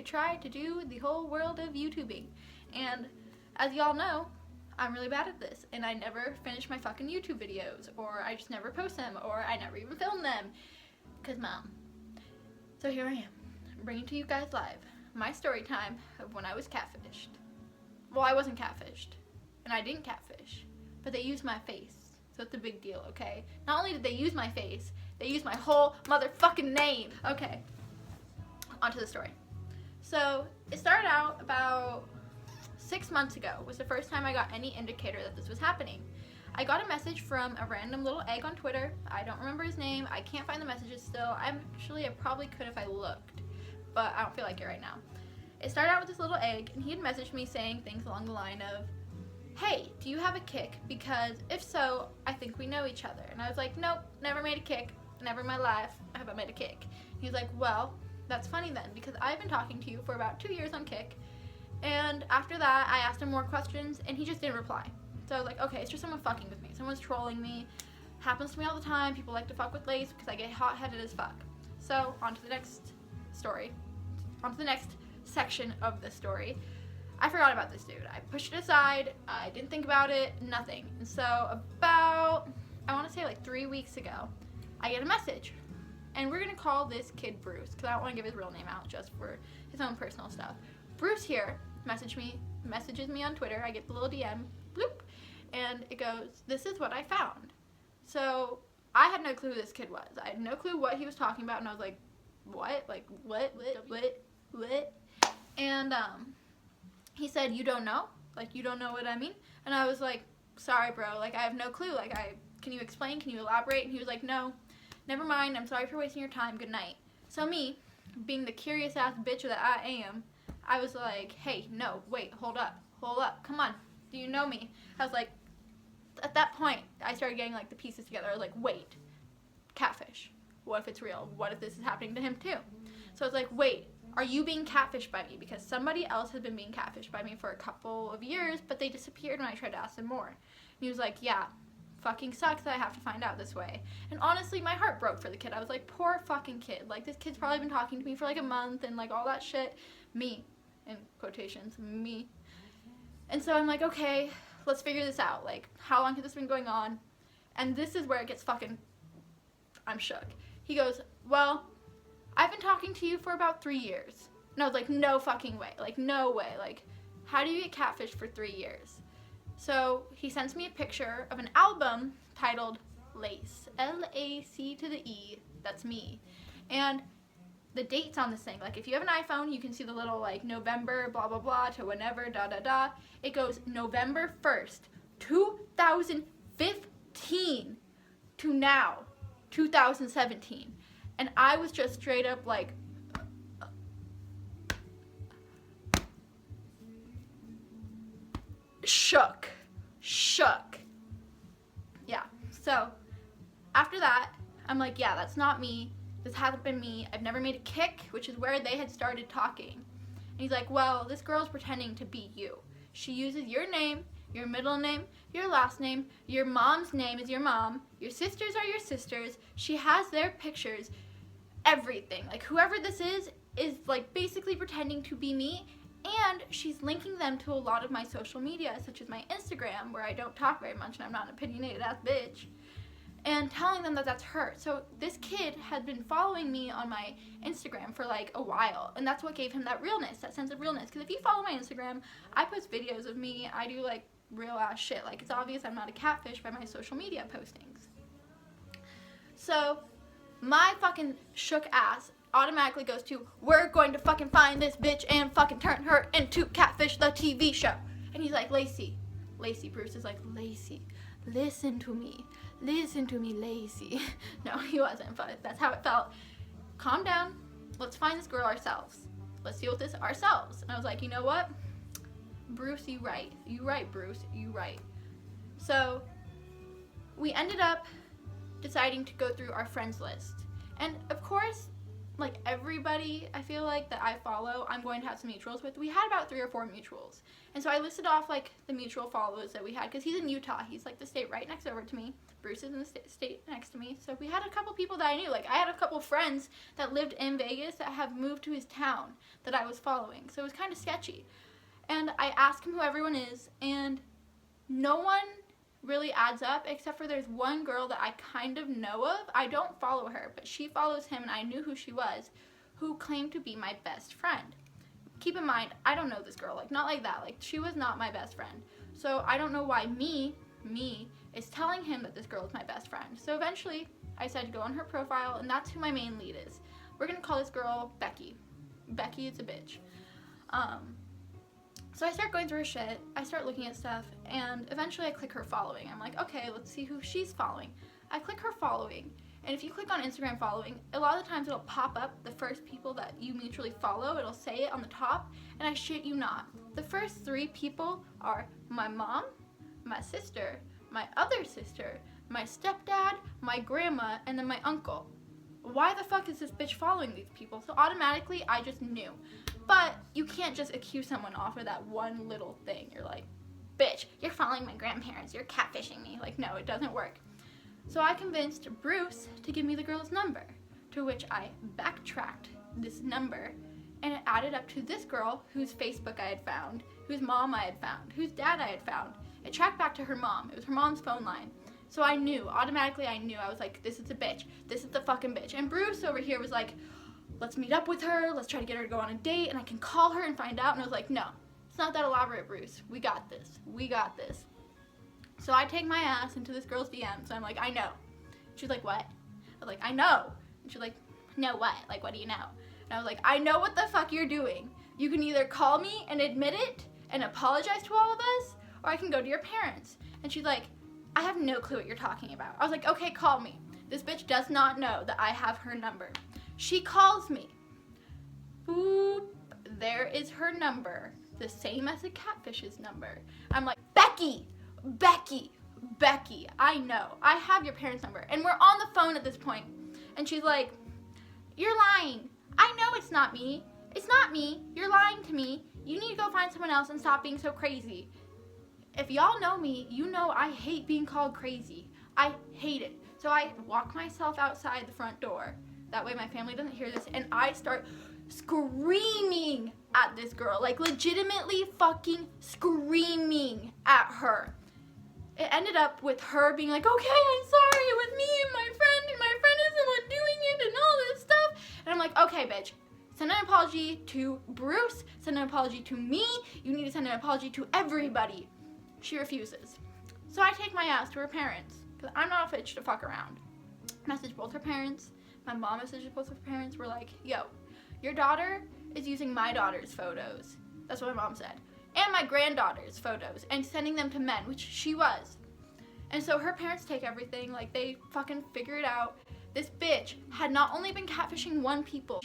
to try to do the whole world of YouTubing. And as y'all know, I'm really bad at this, and I never finish my fucking YouTube videos, or I just never post them, or I never even film them, because mom. So here I am, bringing to you guys live my story time of when I was catfished. Well, I wasn't catfished, and I didn't catfish, but they used my face, so it's a big deal, okay? Not only did they use my face, they used my whole motherfucking name. Okay, onto the story. So it started out about 6 months ago was the first time I got any indicator that this was happening. I got a message from a random little egg on Twitter. I don't remember his name. I can't find the messages still. I probably could if I looked, but I don't feel like it right now. It started out with this little egg, and he had messaged me saying things along the line of, hey, do you have a kick? Because if so, I think we know each other. And I was like, nope, never made a kick. Never in my life have I made a kick. He was like, well, that's funny then, because I've been talking to you for about 2 years on Kick. And after that, I asked him more questions, and he just didn't reply. So I was like, okay, it's just someone fucking with me. Someone's trolling me. Happens to me all the time. People like to fuck with Lace because I get hot-headed as fuck. So on to the next story. On to the next section of the story. I forgot about this dude. I pushed it aside. I didn't think about it. Nothing. And so about, I want to say like 3 weeks ago, I get a message. And we're going to call this kid Bruce, because I don't want to give his real name out just for his own personal stuff. Bruce here messages me on Twitter. I get the little DM, bloop, and it goes, this is what I found. So I had no clue who this kid was. I had no clue what he was talking about, and I was like, what? Like, what? And he said, you don't know? Like, you don't know what I mean? And I was like, sorry, bro. Like, I have no clue. Like, can you explain? Can you elaborate? And he was like, no. Never mind, I'm sorry for wasting your time, good night. So me, being the curious ass bitch that I am, I was like, hey, no, wait, hold up, come on, do you know me? I was like, at that point, I started getting like the pieces together. I was like, wait, catfish, what if it's real? What if this is happening to him too? So I was like, wait, are you being catfished by me? Because somebody else has been being catfished by me for a couple of years, but they disappeared when I tried to ask them more. And he was like, yeah. Fucking sucks that I have to find out this way. And honestly, my heart broke for the kid. I was like, poor fucking kid. Like, this kid's probably been talking to me for like a month and like all that shit. Me, in quotations, me. And so I'm like, okay, let's figure this out. Like, how long has this been going on? And this is where it gets fucking, I'm shook. He goes, well, I've been talking to you for about 3 years. And I was like, no fucking way. Like, no way. Like, how do you get catfished for 3 years? So he sends me a picture of an album titled Lace, L-A-C to the E, that's me. And the dates on this thing, like if you have an iPhone, you can see the little like November, blah, blah, blah, to whenever, da, da, da. It goes November 1st, 2015 to now, 2017. And I was just straight up like, shook. Yeah, so after that, I'm like, yeah, that's not me. This hasn't been me. I've never made a kick, which is where they had started talking. And he's like, well, this girl's pretending to be you. She uses your name, your middle name, your last name, your mom's name is your mom, your sisters are your sisters. She has their pictures, everything. Like, whoever this is like basically pretending to be me. And she's linking them to a lot of my social media, such as my Instagram, where I don't talk very much and I'm not an opinionated ass bitch, and telling them that that's her. So this kid had been following me on my Instagram for like a while, and that's what gave him that realness, that sense of realness. Because if you follow my Instagram, I post videos of me, I do like real ass shit. Like, it's obvious I'm not a catfish by my social media postings. So my fucking shook ass automatically goes to, we're going to fucking find this bitch and fucking turn her into Catfish the TV show. And he's like, Lacey, Bruce is like, Lacey, listen to me, Lacey. No, he wasn't, but that's how it felt. Calm down, let's find this girl ourselves. Let's deal with this ourselves. And I was like, you know what? Bruce, you right, Bruce, you right. So we ended up deciding to go through our friends list. And of course, like everybody I feel like that I follow, I'm going to have some mutuals with. We had about 3 or 4 mutuals. And so I listed off like the mutual follows that we had, because he's in Utah. He's like the state right next over to me. Bruce is in the state next to me. So we had a couple people that I knew. Like I had a couple friends that lived in Vegas that have moved to his town that I was following. So it was kind of sketchy. And I asked him who everyone is, and no one really adds up, except for there's one girl that I kind of know of. I don't follow her, but she follows him, and I knew who she was, who claimed to be my best friend. Keep in mind, I don't know this girl, like not like that, like she was not my best friend. So I don't know why me is telling him that this girl is my best friend. So eventually I said to go on her profile, and that's who my main lead is. We're gonna call this girl Becky. Becky is a bitch. So I start going through her shit, I start looking at stuff, and eventually I click her following. I'm like, okay, let's see who she's following. I click her following, and if you click on Instagram following, a lot of the times it'll pop up the first people that you mutually follow. It'll say it on the top, and I shit you not. The first 3 people are my mom, my sister, my other sister, my stepdad, my grandma, and then my uncle. Why the fuck is this bitch following these people? So automatically, I just knew. But you can't just accuse someone off of that one little thing. You're like, bitch, you're following my grandparents. You're catfishing me. Like, no, it doesn't work. So I convinced Bruce to give me the girl's number, to which I backtracked this number, and it added up to this girl whose Facebook I had found, whose mom I had found, whose dad I had found. It tracked back to her mom. It was her mom's phone line. So I knew, automatically I knew. I was like, this is a bitch. This is the fucking bitch. And Bruce over here was like, let's meet up with her. Let's try to get her to go on a date, and I can call her and find out. And I was like, no, it's not that elaborate, Bruce. We got this. We got this. So I take my ass into this girl's DM. So I'm like, I know. She's like, what? I was like, I know. And she's like, no, what? Like, what do you know? And I was like, I know what the fuck you're doing. You can either call me and admit it and apologize to all of us, or I can go to your parents. And she's like, I have no clue what you're talking about. I was like, okay, call me. This bitch does not know that I have her number. She calls me. Boop. There is her number. The same as the catfish's number. I'm like, Becky, I know. I have your parents' number. And we're on the phone at this point. And she's like, you're lying. I know it's not me. It's not me. You're lying to me. You need to go find someone else and stop being so crazy. If y'all know me, you know I hate being called crazy. I hate it. So I walk myself outside the front door. That way my family doesn't hear this. And I start screaming at this girl. Like legitimately fucking screaming at her. It ended up with her being like, okay, I'm sorry, it was me and my friend is the one doing it and all this stuff. And I'm like, okay, bitch. Send an apology to Bruce. Send an apology to me. You need to send an apology to everybody. She refuses. So I take my ass to her parents, because I'm not a bitch to fuck around. Message both her parents. My mom messaged both her parents. We're like, yo, your daughter is using my daughter's photos. That's what my mom said. And my granddaughter's photos, and sending them to men, which she was. And so her parents take everything, like they fucking figure it out. This bitch had not only been catfishing one people,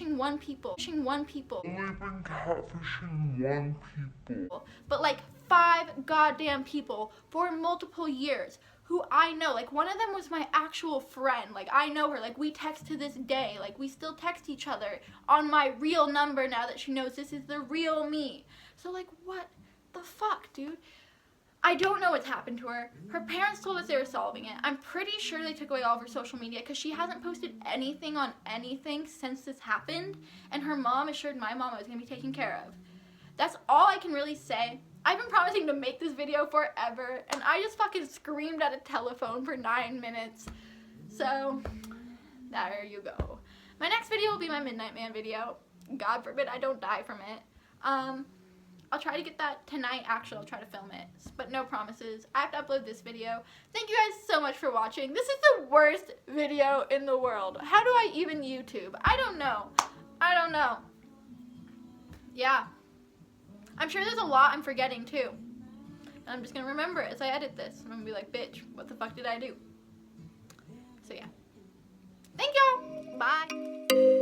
but like 5 goddamn people for multiple years who I know. Like one of them was my actual friend. Like I know her. Like we text to this day. Like we still text each other on my real number now that she knows this is the real me. So like what the fuck, dude? I don't know what's happened to her. Her parents told us they were solving it. I'm pretty sure they took away all of her social media because she hasn't posted anything on anything since this happened. And her mom assured my mom I was going to be taken care of. That's all I can really say. I've been promising to make this video forever, and I just fucking screamed at a telephone for 9 minutes. So, there you go. My next video will be my Midnight Man video. God forbid I don't die from it. I'll try to get that tonight. Actually, I'll try to film it, but no promises. I have to upload this video. Thank you guys so much for watching. This is the worst video in the world. How do I even YouTube? I don't know. Yeah. I'm sure there's a lot I'm forgetting too. And I'm just gonna remember it as I edit this. I'm gonna be like, bitch, what the fuck did I do? So yeah. Thank y'all. Bye.